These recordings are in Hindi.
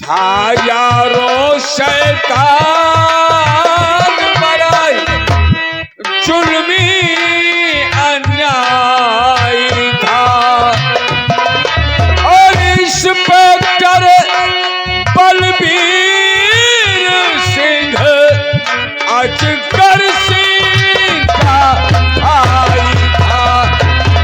हजारों शैतान बड़ाई जुल्मी अन्यायी था और इंस्पेक्टर बलबीर सिंह अजगर सिंह का भाई था।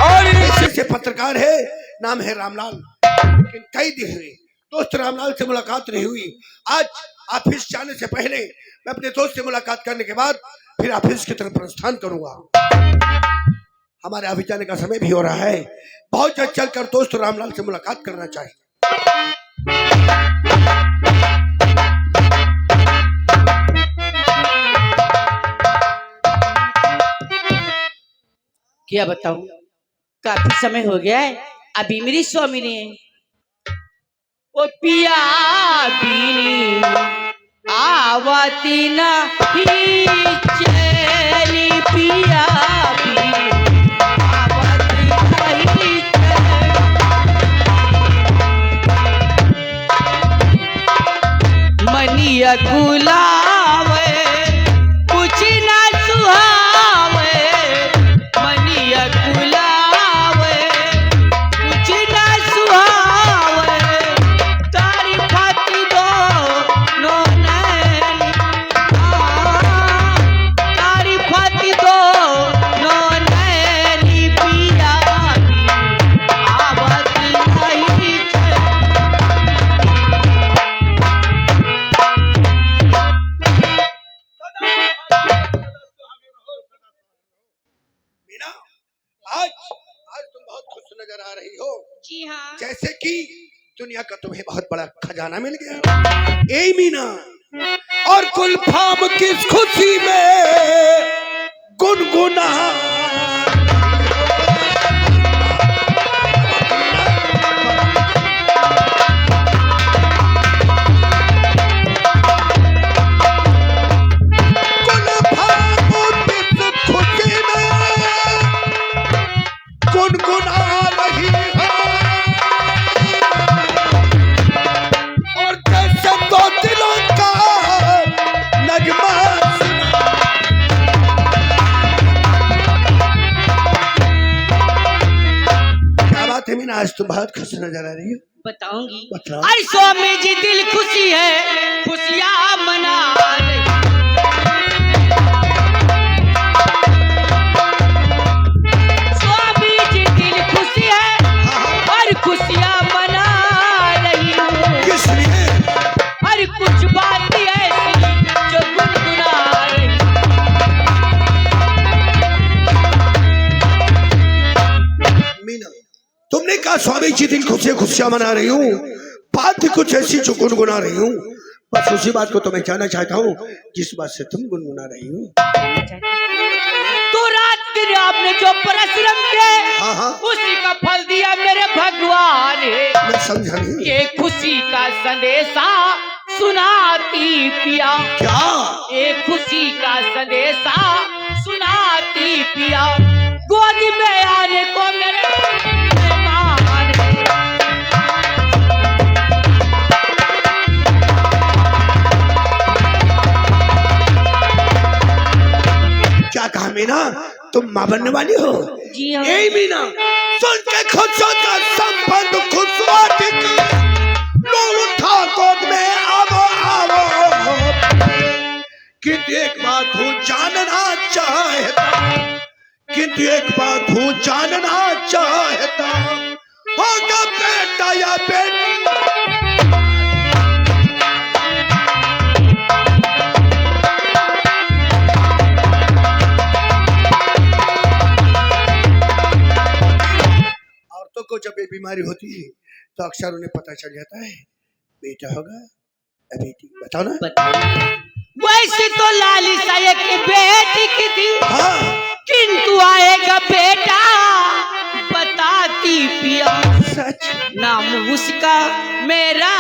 और से पत्रकार है, नाम है रामलाल। लेकिन कई दिन हुए दोस्त रामलाल से मुलाकात नहीं हुई। आज ऑफिस जाने से पहले मैं अपने दोस्त से मुलाकात करने के बाद फिर ऑफिस की तरफ प्रस्थान करूंगा। हमारे ऑफिस जाने का समय भी हो रहा है। बहुत जल्द चलकर दोस्त रामलाल से मुलाकात करना चाहिए। क्या बताऊं, काफी समय हो गया है, अभी मेरी स्वामी ने ओ पिया बीनी आवती ना ही चली पिया बीनी आवती नहीं मनिया गुलावे कुछ ना सुहावे मनिया गुलावे कुछ ना सुहावे तारी फाती दो नो नैनी तारी फाती दो नो नैनी पिया आवती नहीं मीना, आज आज तुम बहुत खुश नजर आ रही हो। जी हाँ, जैसे कि दुनिया का तुम्हें बहुत बड़ा खजाना मिल गया। ए मीना, और गुलफाम किस खुशी में गुनगुना गुनगुना रही है। और जैसे दो दिलों का नगमा क्या बात है मीना, आज तुम बहुत खुश नजर आ रही हो। बताऊंगी। बताओ। अरे स्वामी जी दिल खुशी है, खुशियाँ मना रही। स्वामी जी दिल खुशी है और खुशियाँ मना रही हूँ। किस लिए? अरे कुछ बात ऐसी जो गुनगुना रही। मीना, तुमने कहा स्वामी जी दिल खुशियाँ खुशियाँ मना रही हूँ, बात कुछ ऐसी जो गुनगुना रही हूँ। बस उसी बात को तो मैं जानना चाहता हूँ जिस बात से तुम गुनगुना रही हो। तो रात दिन आपने जो परिश्रम किए, हाँ। उसी का फल दिया मेरे भगवान है। मैं समझा नहीं। ये खुशी का संदेशा सुनाती पिया। क्या? ये खुशी का संदेशा सुनाती पिया। गोदी में आने को मेरे मेहमान है। क्या कहा मीना, तुम मां बनने वाली हो? जी हाँ। यही मीना, सुन के खुशियों का संबंध खुशवाटी की लोग उठा गोद में आवो आवो। किंतु एक बात हूँ जानना चाहता, किंतु एक बात हूँ जानना चाहता, होगा बेटा या बेटी? औरतों को जब ये बीमारी होती है तो अक्सर उन्हें पता चल जाता है बेटा होगा या बेटी। बताओ ना। वैसे तो लालिसा एक बेटी की थी, हाँ। किंतु आएगा बेटा बताती पिया। सच? नाम उसका मेरा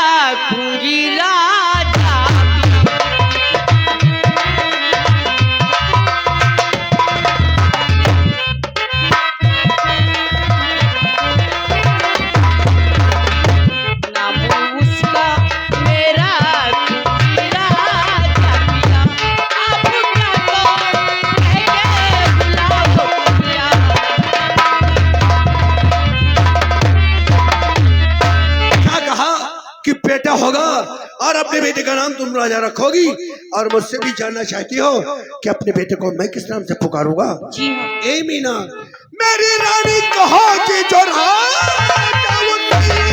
खूंगी राजा। नाम उसका मेरा बेटा होगा और अपने बेटे का नाम तुम राजा रखोगी। और मुझसे भी जानना चाहती हो कि अपने बेटे को मैं किस नाम से पुकारूंगा? जी हाँ। ए मीना, मेरी रानी कहो कि जो राजा उनकी,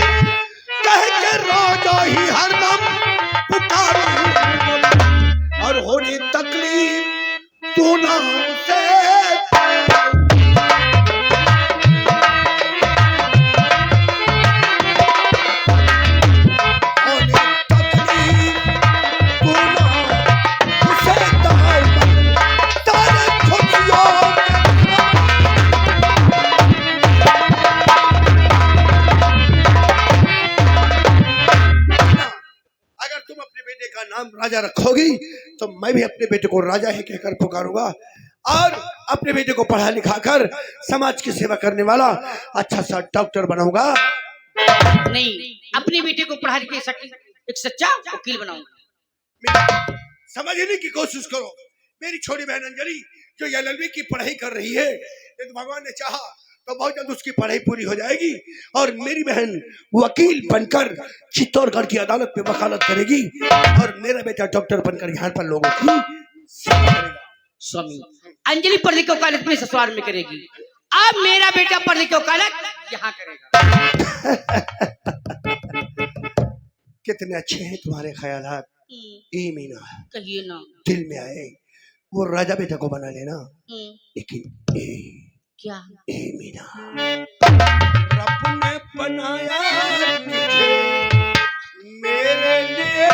कह के राजा ही हरदम पुकारूं और होने तकलीफ तू नाम से। नाम राजा रखोगी तो मैं भी अपने बेटे को राजा ही कहकर पुकारूंगा और अपने बेटे को पढ़ा लिखा कर समाज की सेवा करने वाला अच्छा सा डॉक्टर बनाऊंगा। नहीं, अपने बेटे को पढ़ा लिखा एक सच्चा वकील बनाऊंगा। समझने की कोशिश करो। मेरी छोटी बहन अंजलि जो एलएलबी की पढ़ाई कर रही है, यदि भगवान ने चाहा तो बहुत जल्द उसकी पढ़ाई पूरी हो जाएगी और मेरी बहन वकील बनकर चित्तौड़गढ़ की अदालत में वकालत करेगी और मेरा बेटा डॉक्टर बनकर यहाँ पर लोगों की सेवा करेगा। स्वामी, अंजलि पढ़ लिख वकालत अपने ससुराल में करेगी, अब मेरा बेटा पढ़ लिख वकालत यहाँ करेगा। कितने अच्छे हैं तुम्हारे ख्यालात ए मीना, कहिए ना। दिल में आए वो राजा बेटा को बना लेना, लेकिन क्या? ए मीना, रब ने बनाया तुझे मेरे लिए,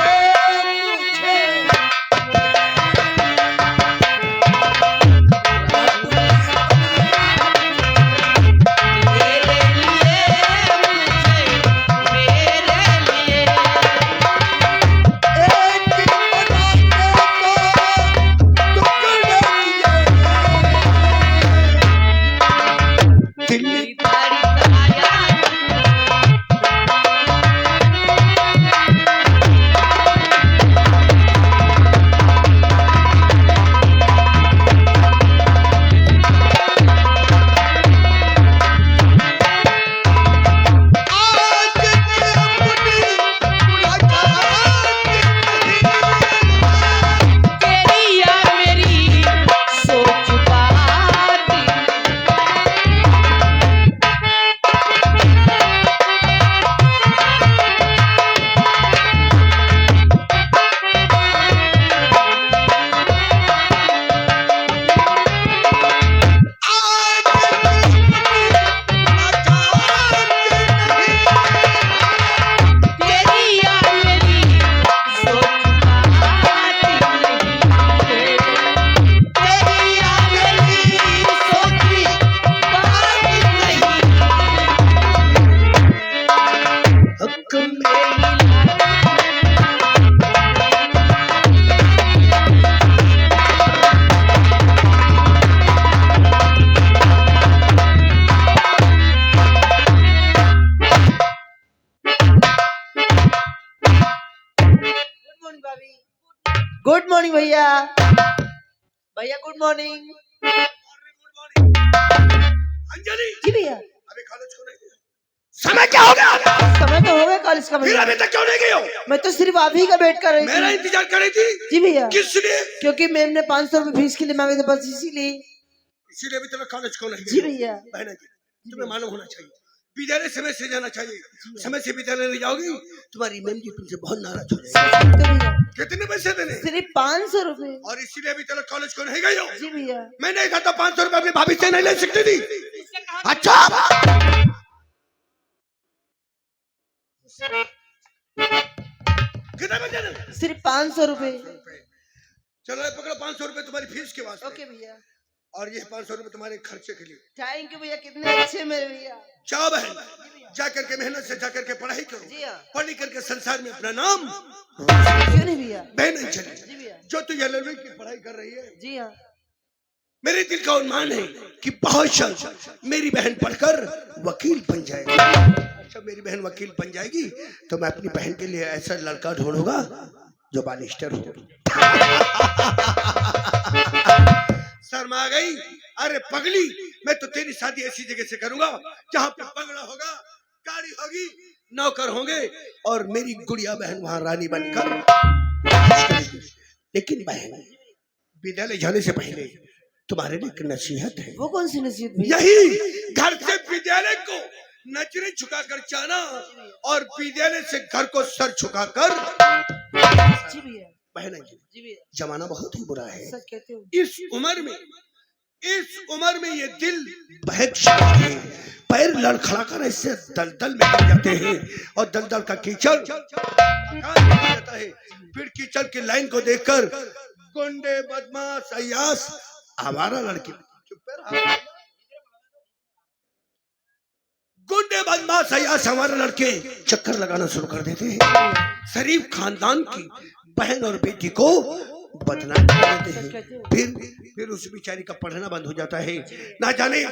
गुड मॉर्निंग भैया। भैया गुड मॉर्निंग। अंजलि जी भैया। अभी कॉलेज क्यों नहीं गई? समय क्या हो गया? समय तो हो गया कॉलेज का फिर भैया। अभी तक क्यों नहीं गई हो? मैं तो सिर्फ आप ही का वेट कर रही मेरा थी। इंतजार कर रही थी। जी भैया। किस लिए? क्योंकि मैम ने 500 रुपए फीस के लिए मांगे थे, बस इसीलिए। इसीलिए अभी तक कॉलेज क्यों नहीं गई? जी भैया। बहन जी, तुम्हें मालूम होना चाहिए विद्यालय समय से जाना चाहिए। समय से विद्यालय नहीं जाओगी तुम्हारी मैम जी तुमसे बहुत नाराज हो जाएगी। तो भैया कितने पैसे देने? सिर्फ 500 रुपए। और इसीलिए अभी तक कॉलेज को नहीं गई हो? जी भैया। मैं नहीं था तो 500 रुपए अपनी भाभी से नहीं ले सकती थी। अच्छा कितना बचे? सिर्फ 500 रुपए। चलो ये पकड़ो 500 रुपए तुम्हारी फीस के वास्ते। ओके भैया। और ये 500 रुपए तुम्हारे खर्चे के लिए। थैंक यू भैया, कितने अच्छे मेरे भैया। जाओ बहन, जाकर के मेहनत से जाकर के पढ़ाई करो। जी हाँ। पढ़ करके संसार में अपना नाम क्यों नहीं भैया। बहन जी चली भैया। जो तू एलएलबी की पढ़ाई कर रही है, जी हाँ। मेरे दिल का अनुमान है कि बहुत जल्द मेरी बहन पढ़कर वकील बन जाएगी। अच्छा मेरी बहन वकील बन जाएगी तो मैं अपनी बहन के लिए ऐसा लड़का ढूंढूंगा जो बालिस्टर हो। शर्मा गई? अरे पगली, मैं तो तेरी शादी ऐसी जगह से करूंगा जहां पे बंगला होगा, गाड़ी होगी, नौकर होंगे और मेरी गुड़िया बहन वहां रानी बनकर। लेकिन बहन, विद्यालय जाने से पहले तुम्हारे लिए एक नसीहत है। वो कौन सी नसीहत भैया? यही घर से विद्यालय को नजरें झुकाकर जाना और विद्यालय से घर को सर झुकाकर। जी भैया। बहन जी भैया। जमाना बहुत ही बुरा है। सच कहते हो। इस उम्र में ये दिल बहक जाता है, पैर लड़खड़ाकर ऐसे दलदल में गिर जाते हैं और दलदल का कीचड़ जाता है। फिर कीचड़ की लाइन को देखकर गुंडे, बदमाश, अय्याश, हमारा लड़की गुंडे, बदमाश, अय्याश हमारे लड़के चक्कर लगाना शुरू कर देते हैं। शरीफ खानदान की बहन और बेटी को बदनाम कर देते हैं। फिर उस बेचारी का पढ़ना बंद हो जाता है। ना जाने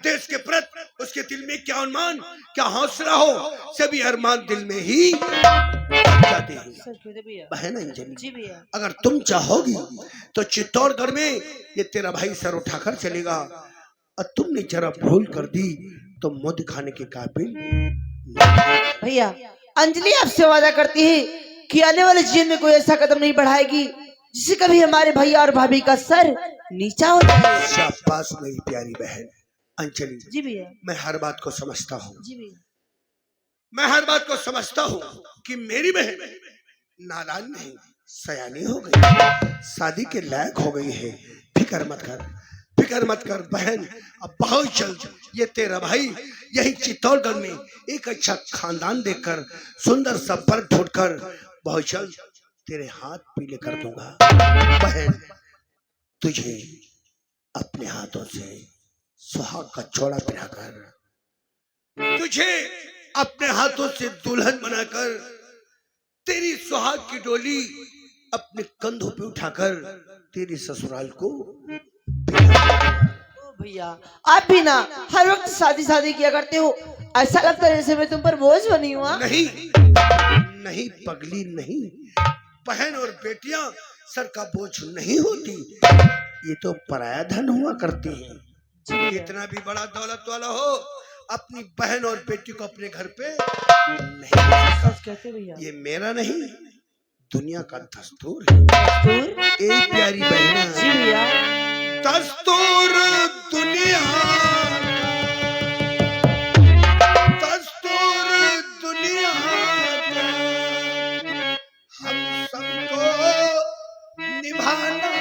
देश के प्रति उसके दिल में क्या अनुमान, क्या हौसला हो, सभी अरमान दिल में ही जाते हैं। बहन अंजलि, जी भैया। अगर तुम चाहोगी तो चित्तौड़गढ़ में ये तेरा भाई सर उठाकर चलेगा, और तुमने जरा भूल कर दी तो मुंह दिखाने के काबिल। भैया अंजलि आपसे वादा करती है कि आने वाले जीवन में कोई ऐसा कदम नहीं बढ़ाएगी जिससे कभी हमारे भैया और भाभी का सर नीचा हो जाए। शाबाश मेरी प्यारी बहन अंजलि। जी भैया। मैं हर बात को समझता हूँ। जी भैया। मैं हर बात को समझता हूँ कि मेरी बहन नादान नहीं, सयानी हो गई, शादी के लायक हो गई है। फिक्र मत कर बहन। अब बहुत जल्द ये तेरा भाई यही चित्तौड़गढ़ में एक अच्छा खानदान देखकर, सुंदर सा बर ढूंढकर बहुत जल्द तेरे हाथ पीले कर दूंगा। बहन, तुझे अपने हाथों से सुहाग का चौड़ा पहनाकर, तुझे अपने हाथों से दुल्हन बनाकर, तेरी सुहाग की डोली अपने कंधों पे उठाकर तेरी ससुराल को। भैया आप भी ना हर वक्त शादी किया करते हो, ऐसा लगता है जैसे मैं तुम पर बोझ बनी हुआ। नहीं पगली नहीं, बहन और बेटियां सर का बोझ नहीं होती, ये तो पराया धन हुआ करती हैं। जितना भी बड़ा दौलत वाला हो, अपनी बहन और बेटी को अपने घर पे नहीं। कहते भैया ये मेरा नहीं, दुनिया का दस्तूर है। एक प्यारी बहन। जी भैया। दस्तूर दुनिया, दस्तूर दुनिया हम सबको निभाना।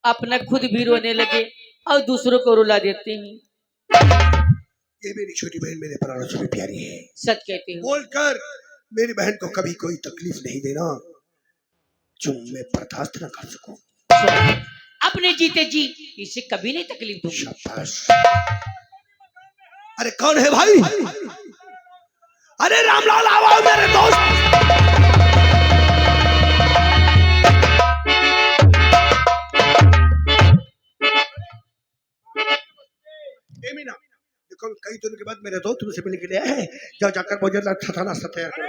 अपना खुद भी रोने लगे और दूसरों को रुला देते हैं। ये मेरी छोटी बहन मेरे प्राणों से भी प्यारी है। सच कहते हो। बोलकर मेरी बहन को कभी कोई तकलीफ नहीं देना जो मैं बर्दाश्त न कर सकूं। अपने जीते जी इसे कभी नहीं तकलीफ दूंगी। शाबाश। अरे कौन है भाई? अरे रामलाल आओ मेरे दोस्त। मीना, देखो कई दिनों के बाद मेरे दोस्त तुमसे मिलने के लिए आए हैं। जाओ जाकर मुझे अच्छा नाश्ता तैयार करो।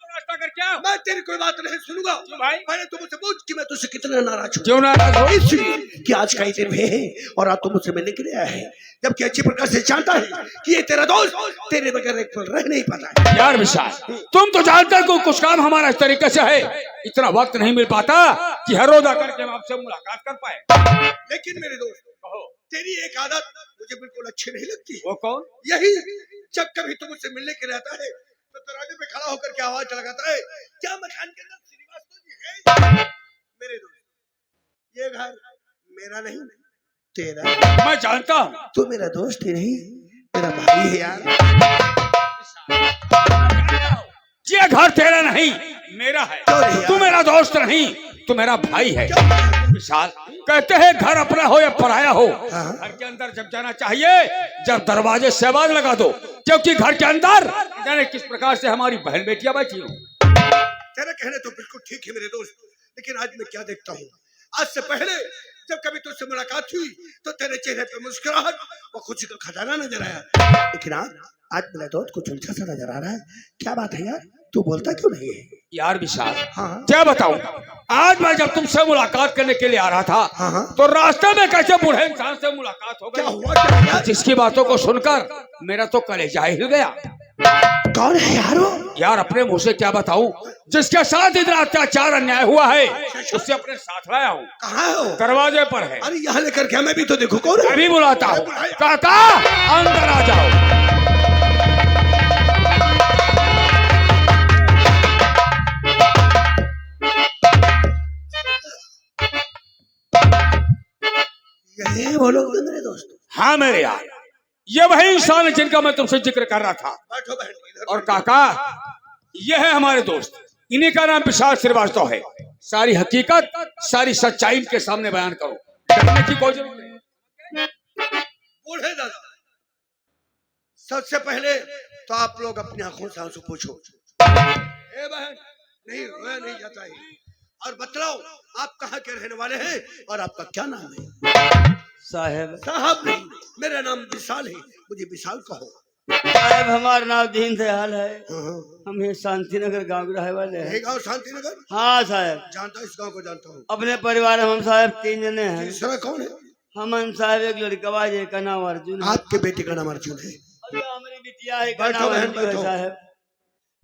नाश्ता करके क्या मैं तेरी कोई बात नहीं सुनूंगा। भाई? मैंने तुमसे पूछ कि मैं तुझसे कितना नाराज हूँ। क्यों नाराज हो? इसलिए कि आज का ही दिन है और आज तुम मुझसे मिलने के लिए आया है, जबकि अच्छी प्रकार से जानता है कि ये तेरा दोस्त तेरे बगैर एक पल रह नहीं पाता है। यार विशाल, तुम तो जानते हो कुछ काम हमारा इस तरीके से है, इतना वक्त नहीं मिल पाता कि हर रोज आकर के हम आपसे मुलाकात कर पाए। लेकिन मेरे दोस्त, तेरी एक आदत मुझे बिल्कुल अच्छी नहीं लगती। वो कौन? यही, जब कभी तुम मुझसे मिलने के लिए आता है तो दरवाजे पे खड़ा होकर के आवाज लगाता है, क्या मकान के अंदर श्रीवास्तव जी है? मेरे दोस्त, ये घर मेरा नहीं तेरा। मैं जानता हूँ तू मेरा दोस्त ही नहीं, मेरा भाई है यार। ये घर तेरा नहीं मेरा है। क्यों नहीं यार? तू मेरा दोस्त नहीं, तू मेरा भाई है। विशाल, कहते हैं घर अपना हो या पराया हो, हाँ। घर के अंदर जब जाना चाहिए जब दरवाजे से आवाज लगा दो, क्योंकि घर के अंदर जाने किस प्रकार से हमारी बहन बेटियां बैठी हो। तेरा कहने तो बिल्कुल ठीक है मेरे दोस्त, लेकिन आज मैं क्या देखता हूँ, आज से पहले जब कभी तुझसे मुलाकात हुई तो तेरे चेहरे पे मुस्कुराहट और खुशी का खजाना नजर आया, लेकिन आज मेरा दोस्त कुछ उलझा सा नजर आ रहा है। क्या बात है यार, तू बोलता क्यों नहीं है? यार विशाल, हाँ। क्या बताऊं, आज मैं जब तुमसे मुलाकात करने के लिए आ रहा था, हाँ। तो रास्ते में कैसे बूढ़े इंसान से मुलाकात हो क्या गई, हुआ क्या यार? जिसकी बातों को सुनकर मेरा तो कलेजा हिल गया। कौन है यार वो? यार अपने मुंह से क्या बताऊं, जिसके साथ इतना अत्याचार अन्याय हुआ है उससे अपने साथ लाया हूँ। कहाँ है वो? दरवाजे पर है। अरे यहाँ लेकर के मैं भी तो देखो कौन है। अभी बुलाता हूँ। काका, अंदर आ जाओ। यही वो लोग मेरे दोस्त। हाँ मेरे यार, ये वही इंसान है जिनका मैं तुमसे जिक्र कर रहा था। बैठो बहन, इधर और काका, ये है हमारे दोस्त, इन्हीं का नाम विशाल श्रीवास्तव है। सारी हकीकत, सारी सच्चाई इनके सामने बयान करो, डरने की कोई जरूरत नहीं। बूढ़े दादा, सबसे पहले तो आप लोग अपनी आंखों से आंसू पूछो। ए बहन, नहीं रोया नहीं जाता है। और बतलाओ, आप कहाँ के रहने वाले हैं और आपका क्या नाम है? साहब, साहब नहीं, मेरा नाम विशाल है, मुझे विशाल कहो। साहब हमारा नाम दीन दयाल है। हाँ। हम ये शांति नगर गाँव के रहे वाले ये हैं। गाँव शांति नगर? हाँ साहब, जानता हूँ, इस गाँव को जानता हूँ। अपने परिवार में हम साहब 3 जने हैं। तीसरा कौन है? हमन साहब एक लड़का है, एक का नाम अर्जुन है। आपके बेटे का नाम अर्जुन है। और हमारी बिटिया है, का बैठो नाम बहन, अंजू है बैठो। साहब।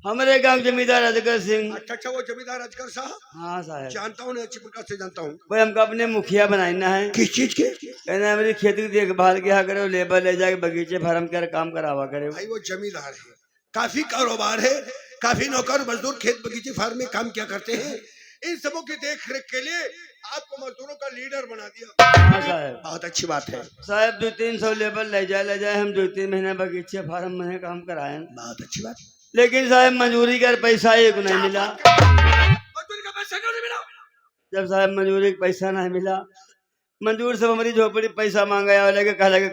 हमारे गांव जमींदार अजगर सिंह। अच्छा, वो जमींदार अजगर साहब? हाँ साहब, जानता हूँ, अच्छी प्रकार से जानता हूँ। भाई हमको अपने मुखिया बनाना है। किस चीज के? कहना मेरी खेती की देखभाल किया करे, लेबर ले जाके बगीचे फार्म कर काम करावा करे। भाई वो जमींदार है, काफी कारोबार है, काफी नौकर मजदूर खेत बगीचे फार्म में काम किया करते हैं। इन सबों की देख रेख के लिए आपको मजदूरों का लीडर बना दिया। हाँ साहब, बहुत अच्छी बात है। साहब 200-300 लेबर ले जाए हम 2-3 महीने बगीचे फार्म में काम कराए। बहुत अच्छी बात। लेकिन साहब मंजूरी का पैसा एक नहीं मिला। मजदूरी का पैसा क्यों नहीं मिला? जब साहब मंजूरी का पैसा नहीं मिला, मंजूर सब हमारी झोपड़ी पैसा मांगा, लगे कहा लगे